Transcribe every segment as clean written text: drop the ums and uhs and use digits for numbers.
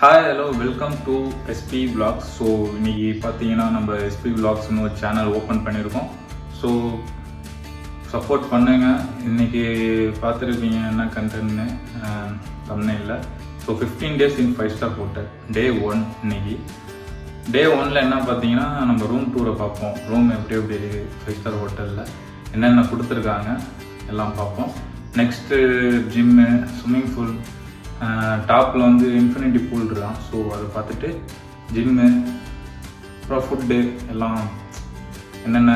Hi hello welcome to SP vlogs. So இன்றைக்கி பார்த்தீங்கன்னா நம்ம எஸ்பி விளாக்ஸ்னு ஒரு சேனல் ஓப்பன் பண்ணியிருக்கோம். ஸோ சப்போர்ட் பண்ணுங்கள். இன்றைக்கி பார்த்துருப்பீங்க என்ன கண்டென்ட்னு தம்ப்நெயில்ல. ஸோ 15 days இன் 5-star ஹோட்டல் டே 1. இன்னைக்கு டே 1ல் என்ன பார்த்தீங்கன்னா நம்ம ரூம் டூரை பார்ப்போம். ரூம் எப்படி 5-star ஹோட்டலில் என்னென்ன கொடுத்துருக்காங்க எல்லாம் பார்ப்போம். நெக்ஸ்ட்டு ஜிம்மு, ஸ்விம்மிங் பூல், டாப்பில் வந்து இன்ஃபினிட்டி பூல் இருக்கான். ஸோ அதை பார்த்துட்டு ஜிம்மு, அப்புறம் ஃபுட்டு எல்லாம் என்னென்ன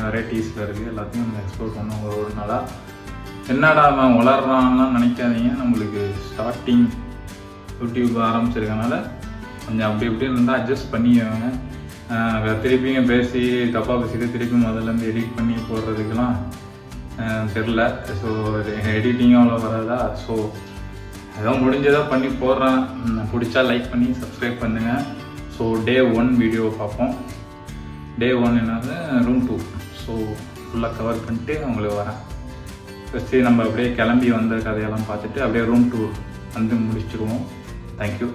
வெரைட்டிஸில் இருக்குது எல்லாத்தையும் நம்ம எக்ஸ்ப்ளோர் பண்ணோம் ஒரு நாளாக. என்னடா அவன் வளர்றான்லாம் நினைக்காதீங்க. நம்மளுக்கு ஸ்டார்டிங் யூடியூப் ஆரம்பிச்சிருக்கனால கொஞ்சம் அப்படி இப்படி இருந்தால் அட்ஜஸ்ட் பண்ணிக்குவாங்க. திருப்பியும் பேசி தப்பாக பேசிட்டு திருப்பி முதல்லேருந்து எடிட் பண்ணி போடுறதுக்கெலாம் தெரில. ஸோ எடிட்டிங்கும் அவ்வளோ வராதா. ஸோ ஏதோ முடிஞ்சதாக பண்ணி போடுறேன். பிடிச்சா லைக் பண்ணி சப்ஸ்கிரைப் பண்ணுங்கள். ஸோ டே 1 வீடியோ பார்ப்போம். டே 1 என்னது ரூம் 2. ஸோ ஃபுல்லாக கவர் பண்ணிட்டு அவங்களுக்கு வரேன். ஃபஸ்ட்டு நம்ம அப்படியே கிளம்பி வந்த கதையெல்லாம் பார்த்துட்டு அப்படியே ரூம் 2 வந்து முடிச்சிடுவோம். தேங்க்யூ.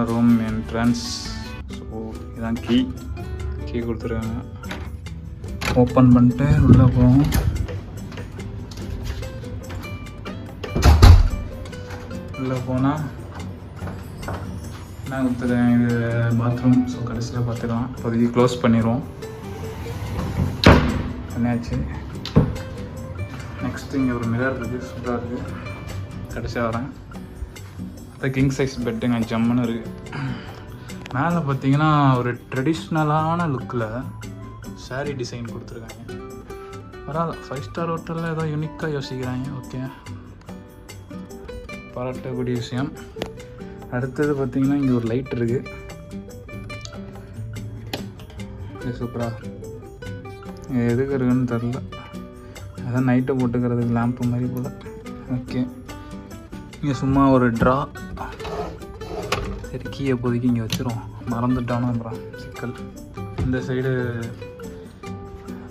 Room entrance. ஸோ இதான் கீ கொடுத்துருக்காங்க. ஓப்பன் பண்ணிட்டு உள்ளே போவோம். உள்ளே போனால் என்ன கொடுத்துருக்கேன், இது பாத்ரூம். ஸோ கடைசியில் பார்த்துக்கலாம். இப்போதைக்கு க்ளோஸ் பண்ணிடுவோம். என்னாச்சு, நெக்ஸ்ட்டு இங்கே ஒரு மிரர் இருக்குது, சூப்பராக இருக்குது. கடைசியாக வரேன். அது கிங் சைஸ் பெட்டுங்க, ஜம்முன்னு இருக்குது. மேலே பார்த்தீங்கன்னா ஒரு ட்ரெடிஷ்னலான லுக்கில் சாரீ டிசைன் கொடுத்துருக்காங்க. பரவாயில்ல, 5-star ஹோட்டலில் ஏதோ யூனிக்காக யோசிக்கிறாங்க. ஓகே, பாராட்டக்கூடிய விஷயம். அடுத்தது பார்த்தீங்கன்னா இங்கே ஒரு லைட் இருக்குது. சூப்பராக எதுக்கு இருக்குன்னு தெரில. அதான் நைட்டை போட்டுக்கிறதுக்கு லேம்ப்பு மாதிரி போல். ஓகே, இங்கே சும்மா ஒரு ட்ரா. சரி, கீயை இப்போதைக்கு இங்கே வச்சிரும். மறந்துட்டானோ அப்புறம் சிக்கல். இந்த சைடு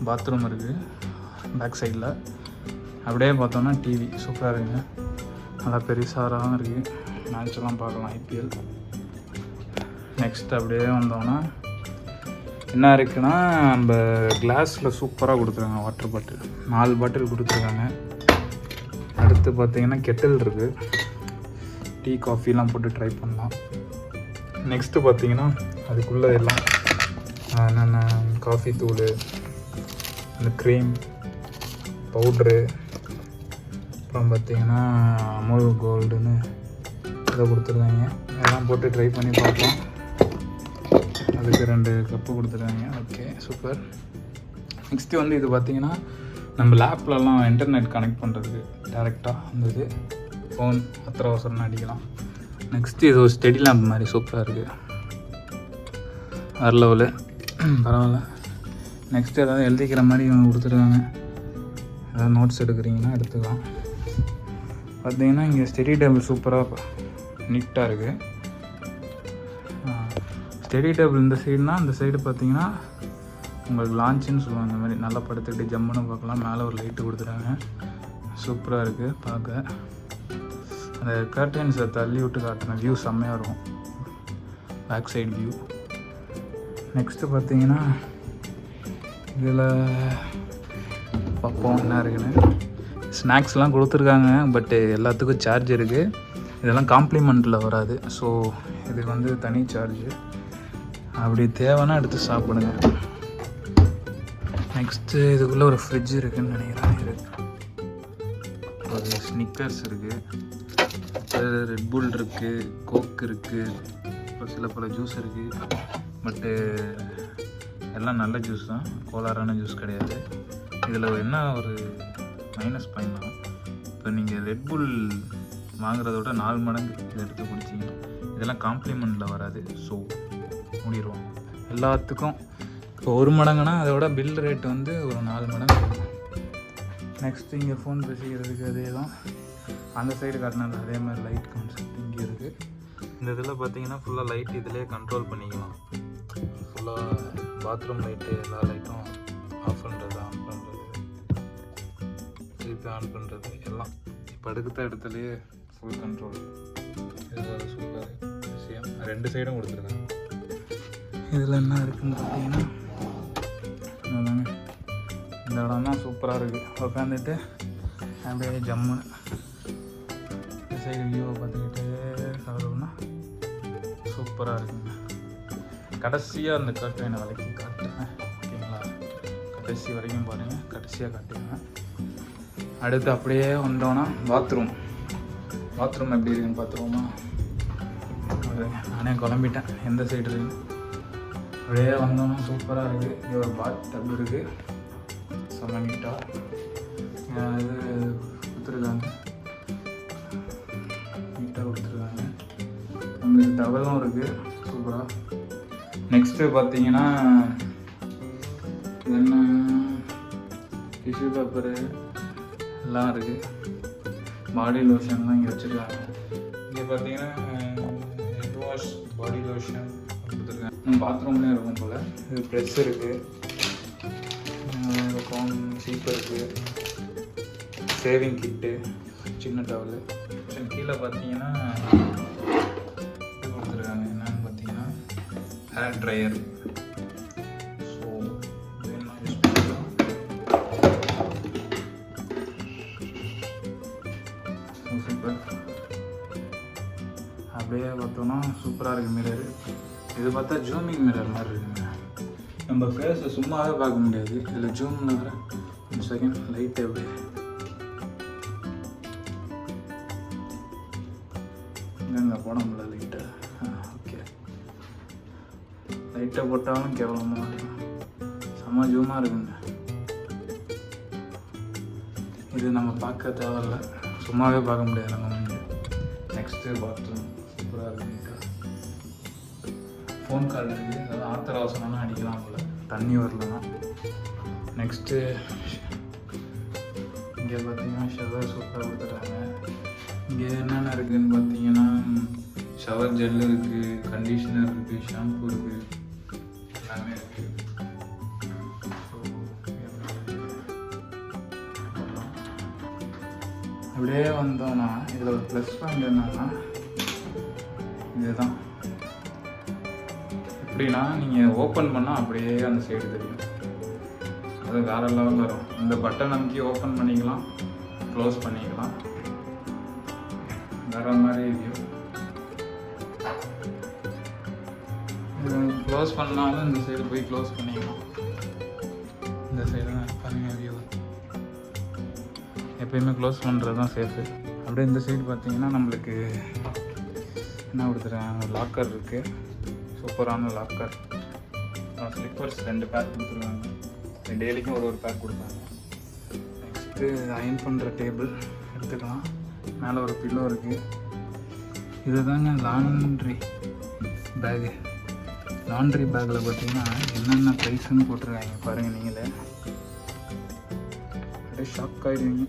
பாத்ரூம் இருக்குது பேக் சைடில். அப்படியே பார்த்தோன்னா டிவி சூப்பராக இருக்குங்க. நல்லா பெருசாக இருக்குது. மேட்செல்லாம் பார்க்கலாம், IPL. நெக்ஸ்ட் அப்படியே வந்தோன்னா என்ன இருக்குன்னா நம்ம கிளாஸில் சூப்பராக கொடுத்துருக்காங்க. வாட்டர் பாட்டில் 4 பாட்டில் கொடுத்துருக்காங்க. அடுத்து பார்த்தீங்கன்னா கெட்டில் இருக்குது. டீ காஃபிலாம் போட்டு ட்ரை பண்ணலாம். நெக்ஸ்ட்டு பார்த்தீங்கன்னா அதுக்குள்ளே எல்லாம் என்னென்ன காஃபி தூள், அந்த க்ரீம் பவுட்ரு, அப்புறம் பார்த்தீங்கன்னா அமுல் கோல்டுன்னு இதை கொடுத்துருக்காங்க. எல்லாம் போட்டு ட்ரை பண்ணி பார்ப்போம். அதுக்கு 2 கப்பு கொடுத்துருக்காங்க. Okay, super. நெக்ஸ்ட்டு வந்து இது பார்த்தீங்கன்னா நம்ம லேப்லலாம் இன்டர்நெட் கனெக்ட் பண்ணுறதுக்கு டேரெக்டாக அந்த இது ஃபோன் அவசரம் அடிக்கலாம். நெக்ஸ்ட்டு இது ஒரு ஸ்டெடி லேம்ப் மாதிரி சூப்பராக இருக்குது. வேறு லெவலு, பரவாயில்ல. நெக்ஸ்ட்டு ஏதாவது எழுதிக்கிற மாதிரி இவங்க கொடுத்துருக்காங்க. ஏதாவது நோட்ஸ் எடுக்கிறீங்கன்னா எடுத்துக்கலாம். பார்த்தீங்கன்னா இங்கே ஸ்டெடி டேபிள் சூப்பராக நீட்டாக இருக்குது. ஸ்டெடி டேபிள் இந்த சைடுனால் அந்த சைடு பார்த்தீங்கன்னா உங்களுக்கு லான்ச்சுன்னு சொல்லுவாங்க. அந்த மாதிரி நல்லா படுத்துக்கிட்டு ஜம்முன்னு பார்க்கலாம். மேலே ஒரு லைட்டு கொடுத்துட்டாங்க. சூப்பராக இருக்குது பார்க்க. அந்த கர்டன்ஸை தள்ளி விட்டு காட்டின வியூ செம்மையாக இருக்கும், பேக் சைடு வியூ. நெக்ஸ்ட்டு பார்த்தீங்கன்னா இதில் பார்ப்போம் என்ன இருக்குன்னு. ஸ்நாக்ஸ்லாம் கொடுத்துருக்காங்க. பட்டு எல்லாத்துக்கும் சார்ஜ் இருக்குது. இதெல்லாம் காம்ப்ளிமெண்ட்டில் வராது. ஸோ இது வந்து தனி சார்ஜு. அப்படி தேவைன்னா எடுத்து சாப்பிடுங்க. நெக்ஸ்ட்டு இதுக்குள்ளே ஒரு ஃப்ரிட்ஜ் இருக்குதுன்னு நினைக்கிறேன். ஒரு ஸ்னிக்கர்ஸ் இருக்குது, ரெட்புல் இருக்குது, கோக் இருக்குது, அப்புறம் சில பல ஜூஸ் இருக்குது. பட்டு எல்லாம் நல்ல ஜூஸ் தான், கோளாறான ஜூஸ் கிடையாது. இதில் என்ன ஒரு மைனஸ் பாயிண்ட்னா, இப்போ நீங்கள் ரெட்புல் வாங்குறத விட 4 மடங்கு இதை எடுத்து குடிச்சிங்க. இதெல்லாம் காம்ப்ளிமெண்ட்டில் வராது. ஸோ மூடிடுவோம் எல்லாத்துக்கும். இப்போ 1 மடங்குனா அதோட பில் ரேட் வந்து ஒரு 4 மடங்கு இருக்கும். நெக்ஸ்ட்டு இங்கே ஃபோன் பேசிக்கிறதுக்கு அதே தான். அந்த சைடு காட்டினது அதே மாதிரி லைட் கான்செப்ட் இங்கே இருக்குது. இந்த இதில் பார்த்தீங்கன்னா ஃபுல்லாக லைட் இதிலே கண்ட்ரோல் பண்ணிக்கலாம். ஃபுல்லாக பாத்ரூம் லைட்டு எல்லா லைட்டும் ஆஃப் பண்ணுறது, ஆன் பண்ணுறது, திருப்பி ஆன் பண்ணுறது எல்லாம் இப்போ அடுத்த இடத்துலையே ஃபுல் கண்ட்ரோல். இது ஒரு சூப்பர் விஷயம். 2 சைடும் கொடுத்துருக்காங்க. இதில் என்ன இருக்குதுன்னு பார்த்தீங்கன்னா இந்த இடம் தான் சூப்பராக இருக்குது. உட்காந்துட்டு அப்படியே ஜம்முன்னு இந்த சைடு வியூவை பார்த்துக்கிட்டு சாப்பிடணும்னா சூப்பராக இருக்குங்க. கடைசியாக அந்த கர்டைனை விலைக்கு காட்டுறேன், ஓகேங்களா? கடைசி வரைக்கும் பாருங்கள், கடைசியாக காட்டுவேன். அடுத்து அப்படியே வந்தோன்னா பாத்ரூம் எப்படி இருக்குன்னு பார்த்துருவோமா? நானே குழம்பிட்டேன் எந்த சைடு இருக்குன்னு. அப்படியே வந்தோன்னா சூப்பராக இருக்குது. இங்கே ஒரு பாத் டப் இருக்குது, செம்ம நீட்டாக இது கொடுத்துருக்காங்க, நீட்டாக கொடுத்துருக்காங்க. நம்மளுக்கு டவலும் இருக்குது சூப்பராக. நெக்ஸ்ட்டு பார்த்தீங்கன்னா என்ன டிஷ்யூ பேப்பரு எல்லாம் இருக்குது. பாடி லோஷன்லாம் இங்கே வச்சுருக்காங்க. இங்கே பார்த்தீங்கன்னா ஹெட் வாஷ், பாடி லோஷன் கொடுத்துருக்காங்க. பாத்ரூம்லேயும் இருக்கும் போல். இது ப்ரெஸ் இருக்குது, சீப்பு இருக்குது, சேவிங் கிட்டு, சின்ன டவலு. கீழே பார்த்தீங்கன்னா இது கொடுத்துருக்காங்க. என்னன்னு பார்த்தீங்கன்னா ஹேர் ட்ரையர். ஸோ இதெல்லாம் யூஸ் பண்ணிக்கலாம். சூப்பர். அப்படியே பார்த்தோன்னா சூப்பராக இருக்குது மிரரு. இது பார்த்தா ஜூமிங் மிரர் மாதிரி இருக்குங்க. நம்ம ஃபேஸை சும்மாவே பார்க்க முடியாது, இதில் ஜூமில் வர 1 செகண்ட் லைட் எப்படி இங்கே போட முடியல லைட்டை. ஓகே, லைட்டை போட்டாலும் கேவலமாக இருக்கும். செம்ம ஜூமாக இருக்குங்க. இது நம்ம பார்க்க தேவையில்ல, சும்மாவே பார்க்க முடியாது நம்ம வந்து. நெக்ஸ்ட்டு பாத்ரூம் சூப்பராக இருக்கு, நீட்டாக. ஃபோன் கால் இருக்குது, அதாவது ஆத்திர அவசரம்னா அடிக்கலாம் போல், தண்ணி வரலன்னா. நெக்ஸ்ட்டு இங்கே பார்த்தீங்கன்னா ஷவர் சூப்பராக கொடுத்துட்டாங்க. இங்கே என்னென்ன இருக்குதுன்னு பார்த்தீங்கன்னா ஷவர் ஜெல் இருக்குது, கண்டிஷ்னர் இருக்குது, ஷாம்பு இருக்குது, எல்லாமே இருக்குது. அப்படியே வந்தோன்னா இதில் ஒரு ப்ளஸ் பாயிண்ட் என்னன்னா இதுதான். எப்படின்னா நீங்கள் ஓப்பன் பண்ணால் அப்படியே அந்த சைடு தெரியும், அது வேறு லெவலில் வரும். இந்த பட்டன் நமக்கு ஓப்பன் பண்ணிக்கலாம், க்ளோஸ் பண்ணிக்கலாம், வேறு மாதிரி வியூ. இது க்ளோஸ் பண்ணாலும் இந்த சைடு போய் க்ளோஸ் பண்ணிக்கலாம். இந்த சைடு தான் பாருங்கள் வியூ. எப்பயுமே க்ளோஸ் பண்ணுறது தான் சேஃபு. அப்படியே இந்த சைடு பார்த்தீங்கன்னா நம்மளுக்கு என்ன கொடுத்துருக்காங்க, லாக்கர் இருக்குது, சூப்பரான லாக்கர். ஸ்லிப்பர்ஸ் 2 பேக் கொடுத்துருக்காங்க. டெய்லிக்கும் ஒரு பேக் கொடுப்பாங்க. நெக்ஸ்ட்டு அயன் பண்ணுற டேபிள் எடுத்துக்கலாம். மேலே ஒரு பில்லோ இருக்குது. இது தாங்க லாண்ட்ரி பேகு. லாண்ட்ரி பேக்கில் பார்த்தீங்கன்னா என்னென்ன ப்ரைஸ்ன்னு போட்டிருக்காங்க பாருங்கள், நீங்களே அப்படியே ஷாக் ஆகிடுவீங்க.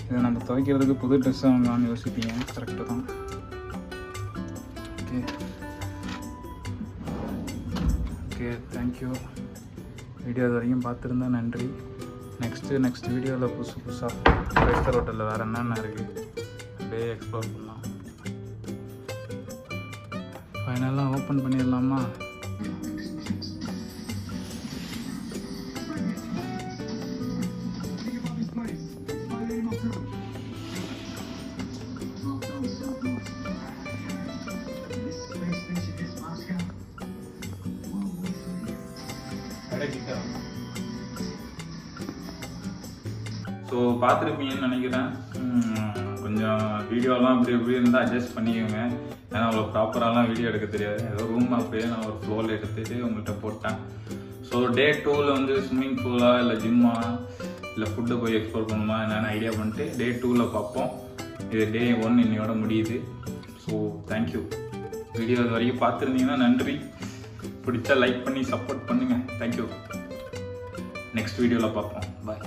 இதை நம்ம துவைக்கிறதுக்கு புது ட்ரெஸ் வாங்கலாம்னு யோசிப்பீங்க, கரெக்டு தான். Okay okay, thank you. வீடியோ இது வரைக்கும் பார்த்துருந்தா நன்றி. நெக்ஸ்ட் வீடியோவில் புதுசாக 5 ஸ்டார் ஹோட்டலில் வேறு என்னென்ன இருக்குது அப்படியே எக்ஸ்ப்ளோர் பண்ணலாம். ஃபைனலாக ஓப்பன் பண்ணிடலாமா? ஸோ பார்த்துருப்பீங்கன்னு நினைக்கிறேன். கொஞ்சம் வீடியோலாம் அப்படி எப்படி இருந்தால் அட்ஜஸ்ட் பண்ணிக்கோங்க. ஏன்னா அவ்வளோ ப்ராப்பராலாம் வீடியோ எடுக்க தெரியாது. ஏதோ ரூம் அப்படியே நான் ஒரு ஃப்ளோவில் எடுத்துகிட்டு உங்கள்கிட்ட போட்டேன். ஸோ டே 2ல் வந்து ஸ்விம்மிங் பூலா இல்லை ஜிம்மா இல்லை ஃபுட்டை போய் எக்ஸ்ப்ளோர் பண்ணுமா என்னென்னு ஐடியா பண்ணிட்டு டே 2ல் பார்ப்போம். இது டே 1 இன்னையோட முடியுது. So thank you. வீடியோ இது வரைக்கும் பார்த்துருந்தீங்கன்னா நன்றி. பிடிச்சா லைக் பண்ணி சப்போர்ட் பண்ணுங்கள். தேங்க்யூ. நெக்ஸ்ட் வீடியோவில் பார்ப்போம். பாய்.